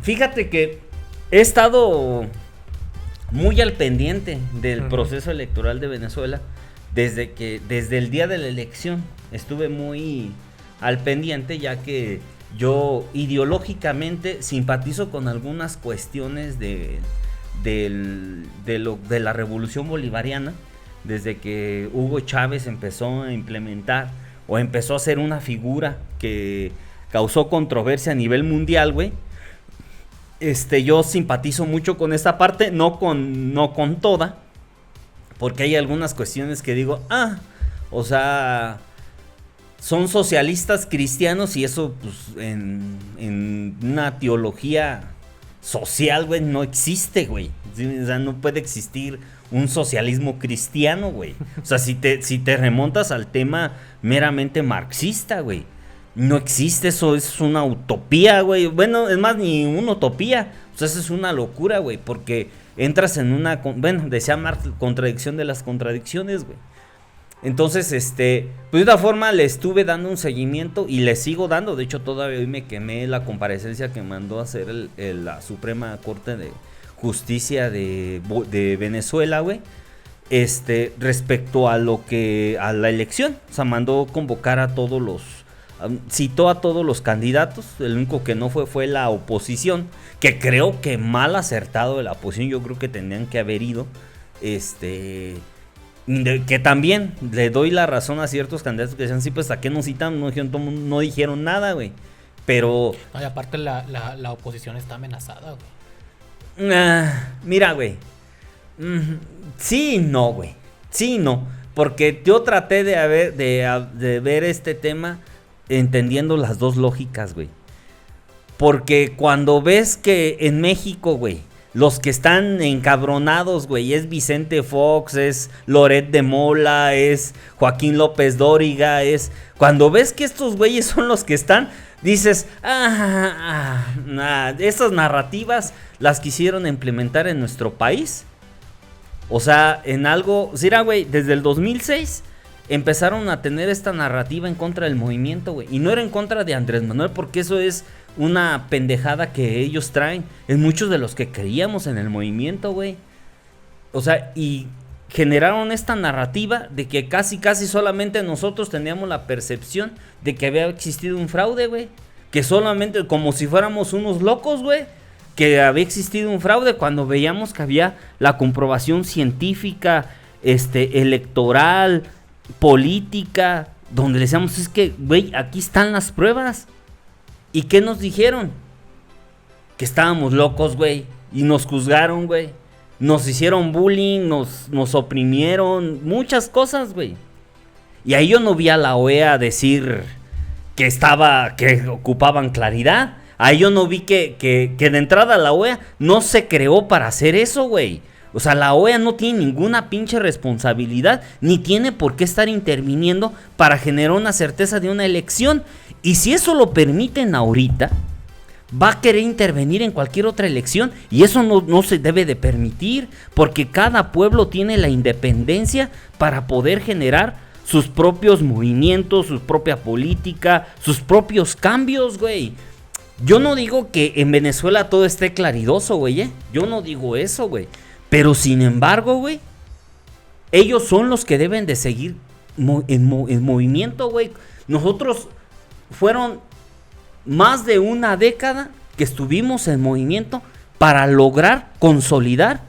Fíjate que he estado muy al pendiente del proceso electoral de Venezuela desde el día de la elección. Estuve muy al pendiente, ya que yo ideológicamente simpatizo con algunas cuestiones de la revolución bolivariana, desde que Hugo Chávez empezó a implementar o empezó a ser una figura que causó controversia a nivel mundial, güey. Yo simpatizo mucho con esta parte, no con toda, porque hay algunas cuestiones que digo, o sea, son socialistas cristianos y eso, pues, en una teología social, güey, no existe, güey. O sea, no puede existir un socialismo cristiano, güey. O sea, si te remontas al tema meramente marxista, güey, no existe eso, es una utopía, güey. Bueno, es más, ni una utopía. O sea, eso es una locura, güey, porque entras en una, decía Marx, contradicción de las contradicciones, güey. Entonces, pues de otra forma le estuve dando un seguimiento y le sigo dando. De hecho, todavía hoy me quemé la comparecencia que mandó a hacer la Suprema Corte de Justicia de Venezuela, güey. Respecto a a la elección. O sea, mandó convocar a todos citó a todos los candidatos. El único que no fue la oposición, que creo que mal acertado de la oposición. Yo creo que tendrían que haber ido. Que también le doy la razón a ciertos candidatos que decían, sí, pues, ¿a qué nos citan? No dijeron nada, güey. Pero... No, y aparte la oposición está amenazada, güey. Mira, güey. Sí y no, güey. Sí y no. Porque yo traté de ver este tema entendiendo las dos lógicas, güey. Porque cuando ves que en México, güey, los que están encabronados, güey, es Vicente Fox, es Loret de Mola, es Joaquín López Dóriga, cuando ves que estos güeyes son los que están, dices, estas narrativas las quisieron implementar en nuestro país. O sea, en algo, mira, güey, desde el 2006 empezaron a tener esta narrativa en contra del movimiento, güey. Y no era en contra de Andrés Manuel, porque eso es una pendejada que ellos traen. Es muchos de los que creíamos en el movimiento, güey. O sea, y generaron esta narrativa de que casi solamente nosotros teníamos la percepción de que había existido un fraude, güey. Que solamente, como si fuéramos unos locos, güey, que había existido un fraude, cuando veíamos que había la comprobación científica, electoral, política, donde le decíamos, es que, güey, aquí están las pruebas. ¿Y qué nos dijeron? Que estábamos locos, güey. Y nos juzgaron, güey. Nos hicieron bullying, nos oprimieron, muchas cosas, güey. Y ahí yo no vi a la OEA decir que ocupaban claridad. Ahí yo no vi que de entrada la OEA no se creó para hacer eso, güey. O sea, la OEA no tiene ninguna pinche responsabilidad, ni tiene por qué estar interviniendo para generar una certeza de una elección. Y si eso lo permiten ahorita, va a querer intervenir en cualquier otra elección. Y eso no se debe de permitir, porque cada pueblo tiene la independencia para poder generar sus propios movimientos, su propia política, sus propios cambios, güey. Yo no digo que en Venezuela todo esté claridoso, güey, Yo no digo eso, güey. Pero sin embargo, güey, ellos son los que deben de seguir en movimiento, güey. Nosotros fueron más de una década que estuvimos en movimiento para lograr consolidar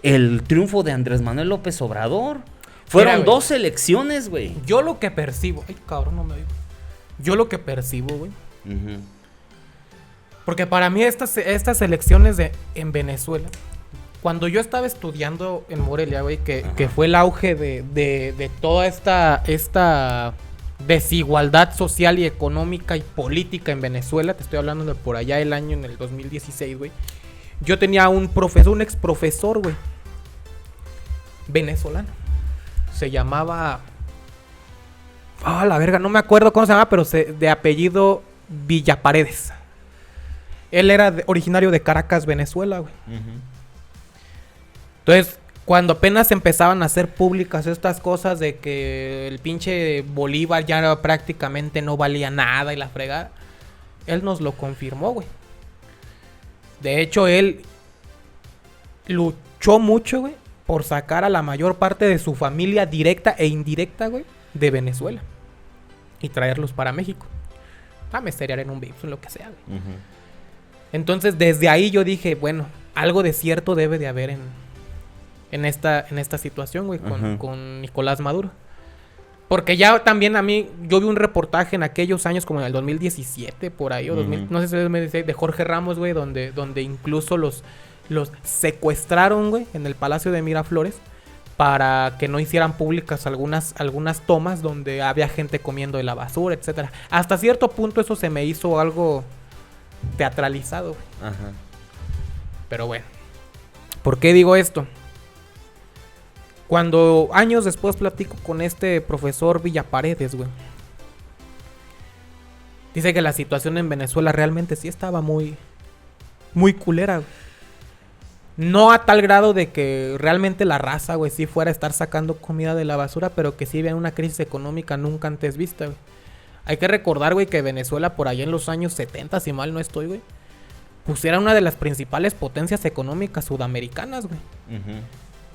el triunfo de Andrés Manuel López Obrador. Fueron Mira, 2 elecciones, güey. Yo lo que percibo... Ay, cabrón, no me oigo. Yo lo que percibo, güey. Uh-huh. Porque para mí estas elecciones en Venezuela... Cuando yo estaba estudiando en Morelia, güey, que fue el auge de toda esta desigualdad social y económica y política en Venezuela, te estoy hablando de por allá el año en el 2016, güey. Yo tenía un ex profesor, güey, venezolano. Se llamaba... la verga, no me acuerdo cómo se llamaba, pero de apellido Villaparedes. Él era originario de Caracas, Venezuela, güey. Uh-huh. Entonces, cuando apenas empezaban a hacer públicas estas cosas de que el pinche Bolívar ya prácticamente no valía nada y la fregada, él nos lo confirmó, güey. De hecho, él luchó mucho, güey, por sacar a la mayor parte de su familia directa e indirecta, güey, de Venezuela. Y traerlos para México. A meserear en un Vips, en lo que sea, güey. Ujú. Entonces, desde ahí yo dije, bueno, algo de cierto debe de haber en esta situación, güey, Ajá. con Nicolás Maduro. Porque ya también a mí, yo vi un reportaje en aquellos años, como en el 2017, por ahí, o 2000, no sé si es 2016, de Jorge Ramos, güey, donde incluso los secuestraron, güey, en el Palacio de Miraflores, para que no hicieran públicas algunas tomas donde había gente comiendo de la basura, etcétera. Hasta cierto punto eso se me hizo algo teatralizado, güey. Ajá. Pero bueno, ¿por qué digo esto? Cuando años después platico con este profesor Villaparedes, güey, dice que la situación en Venezuela realmente sí estaba muy culera, güey. No a tal grado de que realmente la raza, güey, sí fuera a estar sacando comida de la basura, pero que sí había una crisis económica nunca antes vista, güey. Hay que recordar, güey, que Venezuela por allá en los años 70, si mal no estoy, güey, pues era una de las principales potencias económicas sudamericanas, güey. Ujú.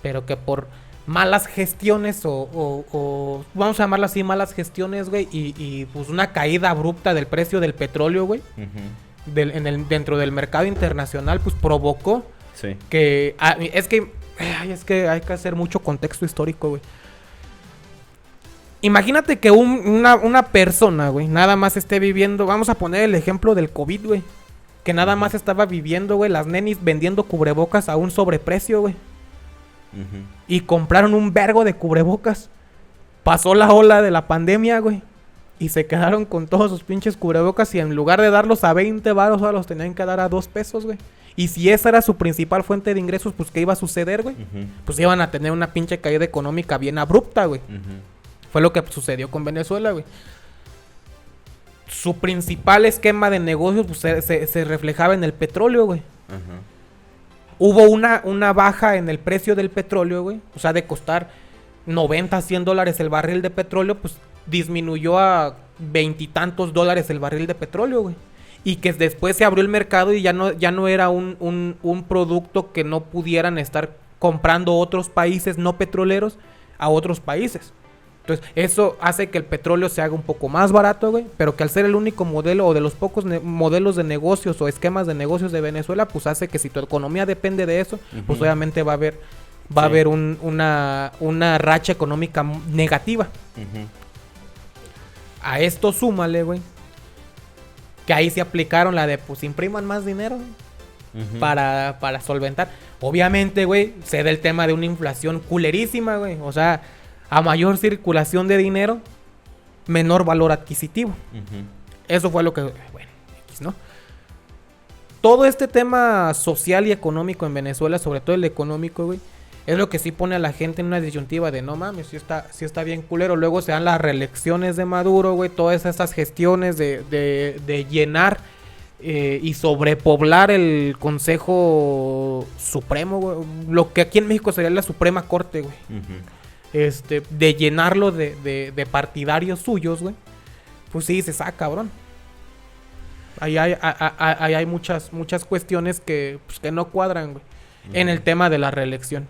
Pero que por malas gestiones o vamos a llamarlas así, malas gestiones, güey, y pues una caída abrupta del precio del petróleo, güey, Ujú. dentro del mercado internacional, pues provocó Sí. que... es que hay que hacer mucho contexto histórico, güey. Imagínate que una persona, güey, nada más esté viviendo... Vamos a poner el ejemplo del COVID, güey. Que nada más estaba viviendo, güey, las nenis vendiendo cubrebocas a un sobreprecio, güey. Ujú. Y compraron un vergo de cubrebocas. Pasó la ola de la pandemia, güey. Y se quedaron con todos sus pinches cubrebocas. Y en lugar de darlos a 20 varos, ahora los tenían que dar a 2 pesos, güey. Y si esa era su principal fuente de ingresos, pues ¿qué iba a suceder, güey? Ujú. Pues iban a tener una pinche caída económica bien abrupta, güey. Ujú. Fue lo que sucedió con Venezuela, güey. Su principal esquema de negocios pues, se reflejaba en el petróleo, güey. Ajá. Hubo una baja en el precio del petróleo, güey. O sea, de costar 90, 100 dólares el barril de petróleo, pues disminuyó a 20 y tantos dólares el barril de petróleo, güey. Y que después se abrió el mercado y ya no era un producto que no pudieran estar comprando otros países no petroleros a otros países. Entonces, eso hace que el petróleo se haga un poco más barato, güey, pero que al ser el único modelo o de los pocos modelos de negocios o esquemas de negocios de Venezuela, pues hace que si tu economía depende de eso, pues obviamente va a haber una racha económica negativa. Ujú. A esto súmale, güey, que ahí se aplicaron la de, pues impriman más dinero, güey, Ujú. para solventar. Obviamente, güey, se da el tema de una inflación culerísima, güey, o sea... A mayor circulación de dinero, menor valor adquisitivo. Ujú. Eso fue lo que... Bueno, X, ¿no? Todo este tema social y económico en Venezuela, sobre todo el económico, güey, es lo que sí pone a la gente en una disyuntiva de no mames, sí está bien culero. Luego se dan las reelecciones de Maduro, güey, todas esas gestiones de llenar y sobrepoblar el Consejo Supremo, güey. Lo que aquí en México sería la Suprema Corte, güey. Ujú. De llenarlo de partidarios suyos, güey. Pues sí, se saca, cabrón. Ahí hay muchas cuestiones que no cuadran, güey. En el tema de la reelección.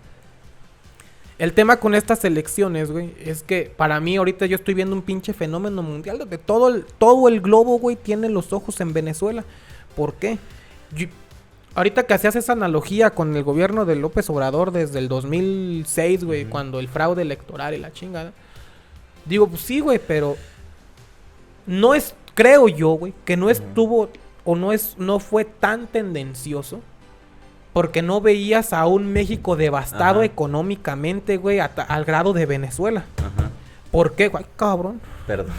El tema con estas elecciones, güey, es que para mí ahorita yo estoy viendo un pinche fenómeno mundial donde todo el globo, güey, tiene los ojos en Venezuela. ¿Por qué? Ahorita que hacías esa analogía con el gobierno de López Obrador desde el 2006, güey, cuando el fraude electoral y la chingada. Digo, pues sí, güey, pero no es, creo yo, güey, que no estuvo o no fue tan tendencioso porque no veías a un México devastado Ajá. económicamente, güey, al grado de Venezuela. Ajá. ¿Por qué, güey? Cabrón. Perdón.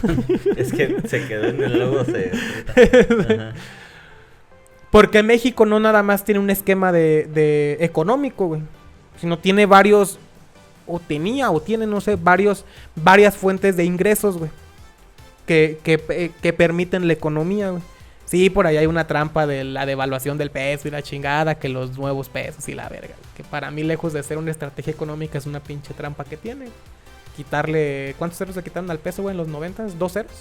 Es que se quedó en el logo. Ajá. Porque México no nada más tiene un esquema de económico, güey. Sino tiene varios, o tiene, no sé, varias fuentes de ingresos, güey. Que permiten la economía, güey. Sí, por ahí hay una trampa de la devaluación del peso y la chingada, que los nuevos pesos y la verga. Que para mí, lejos de ser una estrategia económica, es una pinche trampa que tiene. Quitarle, ¿cuántos ceros le quitaron al peso, güey, en los 90? ¿2 ceros?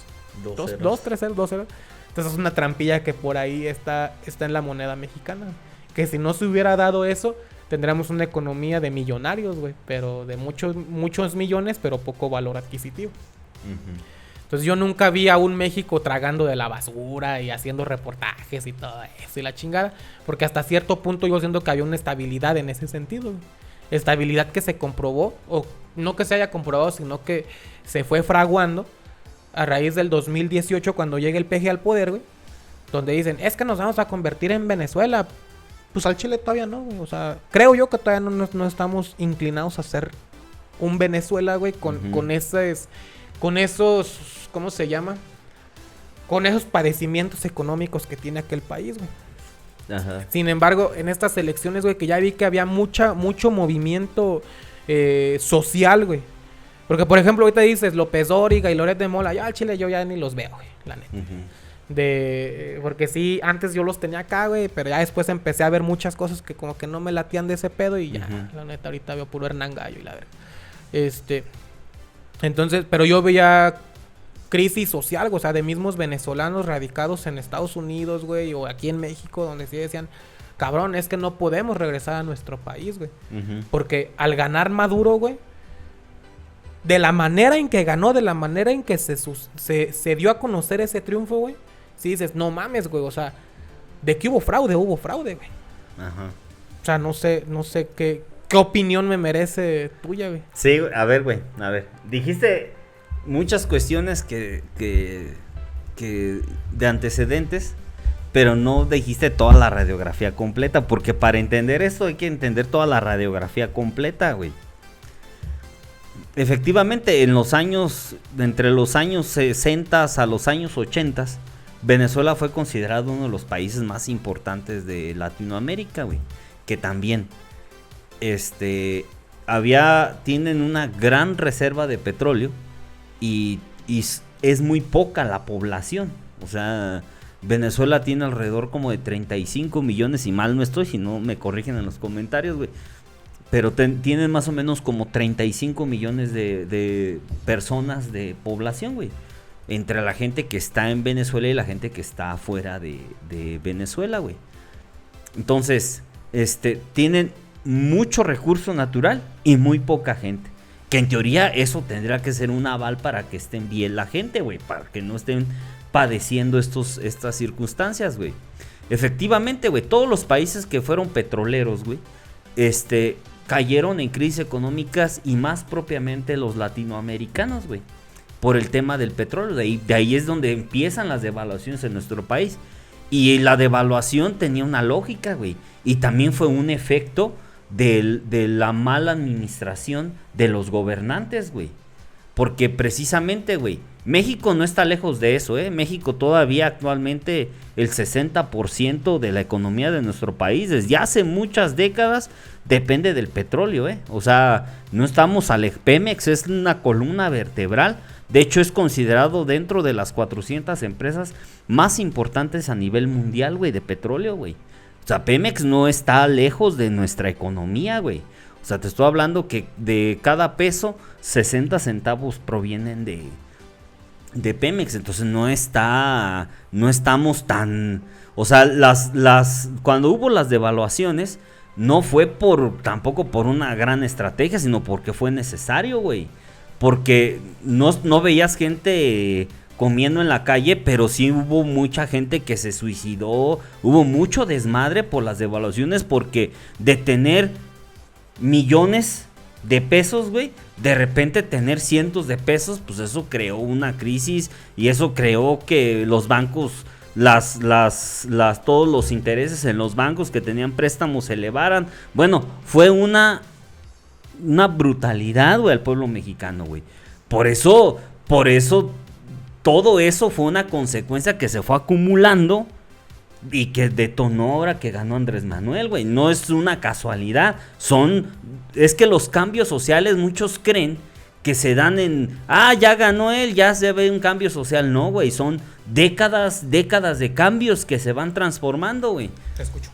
Dos ceros. ¿2, 3 ceros? 2 ceros. Entonces es una trampilla que por ahí está en la moneda mexicana. que si no se hubiera dado eso, tendríamos una economía de millonarios, güey, pero de muchos millones, pero poco valor adquisitivo. Entonces yo nunca vi a un México tragando de la basura y haciendo reportajes y todo eso y la chingada, porque hasta cierto punto yo siento que había una estabilidad en ese sentido, güey. Estabilidad que se comprobó, o no que se haya comprobado, sino que se fue fraguando a raíz del 2018 cuando llega el PG al poder, güey, donde dicen, es que nos vamos a convertir en Venezuela. Pues al Chile todavía no, güey. O sea, creo yo que todavía no estamos inclinados a ser un Venezuela, güey, con esos, ¿cómo se llama? Con esos padecimientos económicos que tiene aquel país, güey. Ajá. Sin embargo, en estas elecciones, güey, que ya vi que había mucho movimiento social, güey. Porque, por ejemplo, ahorita dices López Dóriga y Loret de Mola. Ya al Chile yo ya ni los veo, güey, la neta. Porque sí, antes yo los tenía acá, güey, pero ya después empecé a ver muchas cosas que como que no me latían de ese pedo y ya, la neta, ahorita veo puro Hernán Gallo y la verga. Entonces, pero yo veía crisis social, güey, o sea, de mismos venezolanos radicados en Estados Unidos, güey, o aquí en México, donde sí decían, cabrón, es que no podemos regresar a nuestro país, güey. Porque al ganar Maduro, güey, de la manera en que ganó, de la manera en que se dio a conocer ese triunfo, güey, sí dices, no mames, güey, o sea, de que hubo fraude, güey. Ajá. O sea, no sé qué opinión me merece tuya, güey. Sí, a ver, güey, a ver. Dijiste muchas cuestiones que de antecedentes, pero no dijiste toda la radiografía completa, porque para entender esto hay que entender toda la radiografía completa, güey. Efectivamente, entre los años 60 a los años 80, Venezuela fue considerado uno de los países más importantes de Latinoamérica, güey. Que también, tienen una gran reserva de petróleo y es muy poca la población. O sea, Venezuela tiene alrededor como de 35 millones, si mal no estoy, si no me corrigen en los comentarios, güey. Pero tienen más o menos como 35 millones de personas de población, güey. Entre la gente que está en Venezuela y la gente que está fuera de Venezuela, güey. Entonces, tienen mucho recurso natural y muy poca gente. Que en teoría eso tendría que ser un aval para que estén bien la gente, güey. Para que no estén padeciendo estas circunstancias, güey. Efectivamente, güey, todos los países que fueron petroleros, güey, cayeron en crisis económicas y más propiamente los latinoamericanos, güey, por el tema del petróleo. De ahí es donde empiezan las devaluaciones en nuestro país. Y la devaluación tenía una lógica, güey. Y también fue un efecto de la mala administración de los gobernantes, güey. Porque precisamente, güey, México no está lejos de eso, ¿eh? México todavía actualmente el 60% de la economía de nuestro país, desde hace muchas décadas, depende del petróleo, ¿eh? O sea, no estamos Pemex es una columna vertebral. De hecho, es considerado dentro de las 400 empresas más importantes a nivel mundial, güey, de petróleo, güey. O sea, Pemex no está lejos de nuestra economía, güey. O sea, te estoy hablando que de cada peso, 60 centavos provienen de Pemex. Entonces no estamos tan... O sea, cuando hubo las devaluaciones, no fue tampoco por una gran estrategia, sino porque fue necesario, güey. Porque no veías gente comiendo en la calle, pero sí hubo mucha gente que se suicidó. Hubo mucho desmadre por las devaluaciones, porque de tener millones de pesos, güey, de repente tener cientos de pesos, pues eso creó una crisis y eso creó que los bancos, todos los intereses en los bancos que tenían préstamos se elevaran. Bueno, fue una brutalidad, güey, al pueblo mexicano, güey. Por eso, todo eso fue una consecuencia que se fue acumulando y que detonó ahora que ganó Andrés Manuel, güey. No es una casualidad. Es que los cambios sociales, muchos creen que se dan ya ganó él, ya se ve un cambio social. No, güey, son décadas de cambios que se van transformando, güey. Te escucho.